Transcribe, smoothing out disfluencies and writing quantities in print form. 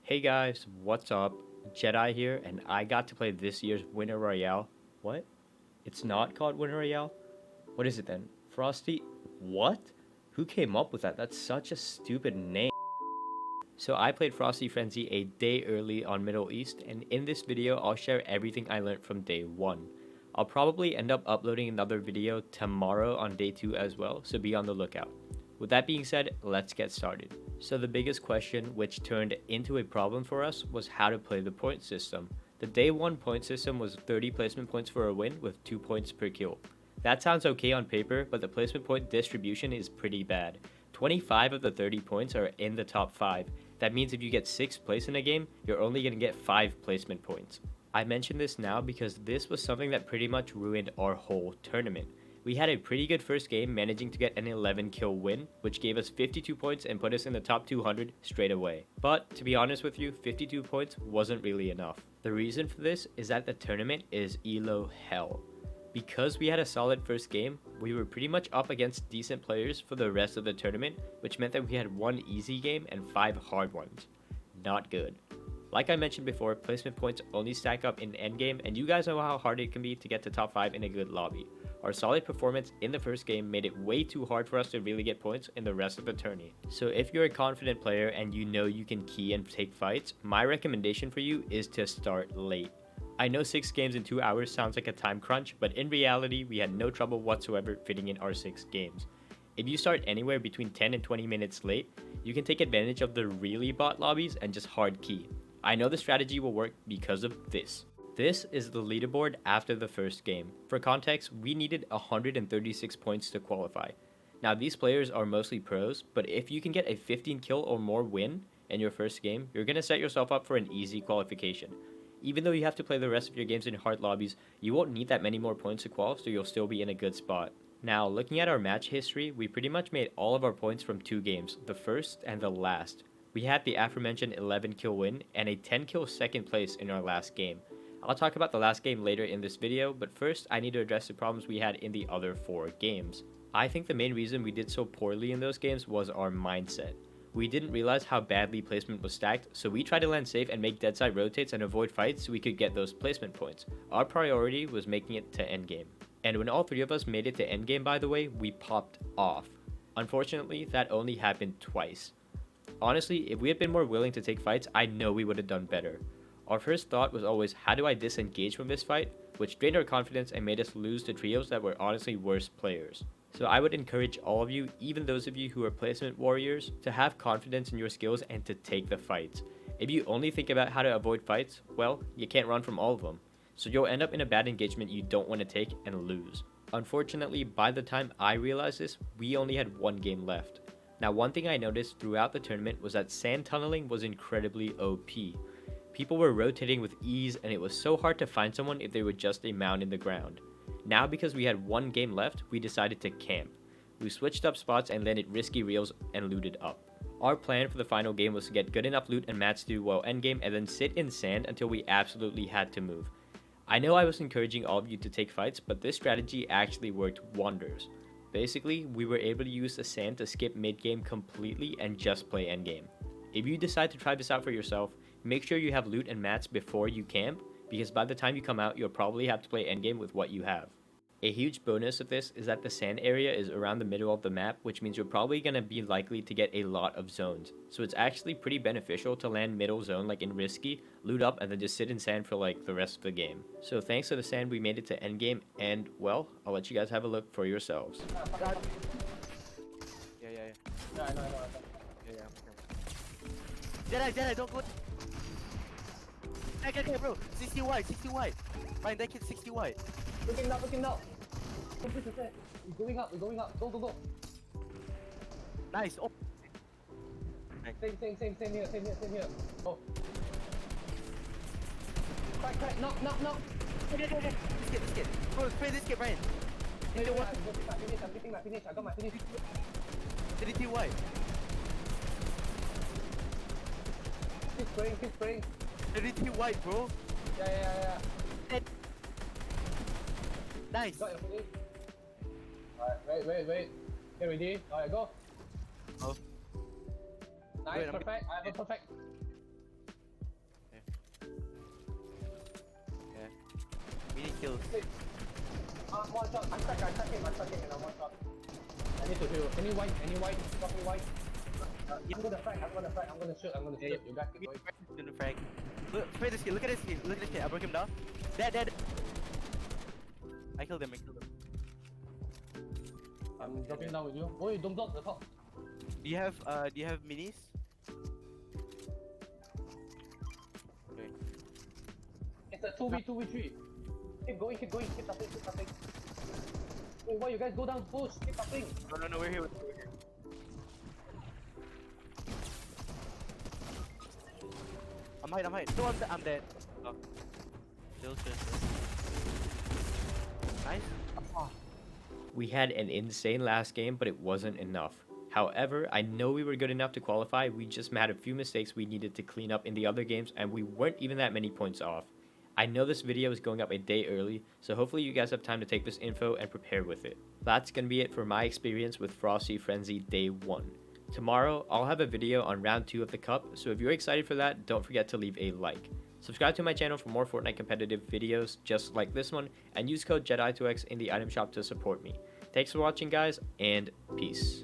Hey guys, what's up? Jedi here, and I got to play this year's Winter Royale. What? It's not called Winter Royale? What is it then? Frosty? What? Who came up with that? That's such a stupid name. So I played Frosty Frenzy a day early on Middle East, and in this video I'll share everything I learned from day 1. I'll probably end up uploading another video tomorrow on day 2 as well, so be on the lookout. With that being said, let's get started. So the biggest question, which turned into a problem for us, was how to play the point system. The day 1 point system was 30 placement points for a win with 2 points per kill. That sounds okay on paper, but the placement point distribution is pretty bad. 25 of the 30 points are in the top 5. That means if you get 6th place in a game, you're only going to get 5 placement points. I mention this now because this was something that pretty much ruined our whole tournament. We had a pretty good first game, managing to get an 11 kill win, which gave us 52 points and put us in the top 200 straight away. But to be honest with you, 52 points wasn't really enough. The reason for this is that the tournament is elo hell. Because we had a solid first game, we were pretty much up against decent players for the rest of the tournament, which meant that we had 1 easy game and 5 hard ones. Not good. Like I mentioned before, placement points only stack up in endgame, and you guys know how hard it can be to get to top 5 in a good lobby. Our solid performance in the first game made it way too hard for us to really get points in the rest of the tourney. So if you're a confident player and you know you can key and take fights, my recommendation for you is to start late. I know 6 games in 2 hours sounds like a time crunch, but in reality, we had no trouble whatsoever fitting in our 6 games. If you start anywhere between 10 and 20 minutes late, you can take advantage of the really bot lobbies and just hard key. I know the strategy will work because of this. This is the leaderboard after the first game. For context, we needed 136 points to qualify. Now these players are mostly pros, but if you can get a 15 kill or more win in your first game, you're going to set yourself up for an easy qualification. Even though you have to play the rest of your games in hard lobbies, you won't need that many more points to qualify, so you'll still be in a good spot. Now, looking at our match history, we pretty much made all of our points from 2 games, the first and the last. We had the aforementioned 11 kill win and a 10 kill second place in our last game. I'll talk about the last game later in this video, but first I need to address the problems we had in the other 4 games. I think the main reason we did so poorly in those games was our mindset. We didn't realize how badly placement was stacked, so we tried to land safe and make deadside rotates and avoid fights so we could get those placement points. Our priority was making it to endgame. And when all 3 of us made it to endgame, by the way, we popped off. Unfortunately, that only happened twice. Honestly, if we had been more willing to take fights, I know we would have done better. Our first thought was always, how do I disengage from this fight, which drained our confidence and made us lose to trios that were honestly worse players. So I would encourage all of you, even those of you who are placement warriors, to have confidence in your skills and to take the fights. If you only think about how to avoid fights, well, you can't run from all of them. So you'll end up in a bad engagement you don't want to take and lose. Unfortunately, by the time I realized this, we only had 1 game left. Now, one thing I noticed throughout the tournament was that sand tunneling was incredibly OP. People were rotating with ease, and it was so hard to find someone if they were just a mound in the ground. Now, because we had 1 game left, we decided to camp. We switched up spots and landed risky reels and looted up. Our plan for the final game was to get good enough loot and mats to do well endgame and then sit in sand until we absolutely had to move. I know I was encouraging all of you to take fights, but this strategy actually worked wonders. Basically, we were able to use the sand to skip mid-game completely and just play endgame. If you decide to try this out for yourself, make sure you have loot and mats before you camp, because by the time you come out, you'll probably have to play endgame with what you have. A huge bonus of this is that the sand area is around the middle of the map, which means you're probably going to be likely to get a lot of zones. So it's actually pretty beneficial to land middle zone like in risky, loot up, and then just sit in sand for like the rest of the game. So thanks to the sand, we made it to endgame, and well, I'll let you guys have a look for yourselves. Yeah, I know. Jedi, don't go. Okay, bro. 60 white. Mine, that kid 60 white. Looking up. We're going up. Go. Nice. Oh. Same here. Oh. Crack. Knock. Okay. This kid. Bro, spray this kid, Brian. Finish. I got my finish. 32 white. Keep spraying. 32 white, bro. Yeah. Nice. Got your finish. Alright, wait. Okay, ready? Alright, go. Oh. Nice, Wait, perfect. I have a perfect. kills. One shot. I'm stuck him, and I'm one shot. I need to heal. Any white? Drop me white. I'm gonna frag, I'm gonna shoot. Yeah. You got it, boy. Gonna frag. Spray this kid, look at this kid, I broke him down. Dead. I killed him. I'm dropping down with you. Boy, don't block the top. Do you have minis? Okay. It's a 2v3. Keep going, keep tapping. Wait, why you guys go down, push, keep tapping. No, we're here. I'm hiding. No, I'm dead. Oh. Still. Nice. Oh. We had an insane last game, but it wasn't enough. However, I know we were good enough to qualify. We just had a few mistakes we needed to clean up in the other games, and we weren't even that many points off. I know this video is going up a day early, so hopefully you guys have time to take this info and prepare with it. That's going to be it for my experience with Frosty Frenzy Day 1. Tomorrow, I'll have a video on round 2 of the cup, so if you're excited for that, don't forget to leave a like. Subscribe to my channel for more Fortnite competitive videos just like this one, and use code JEDI2X in the item shop to support me. Thanks for watching, guys, and peace.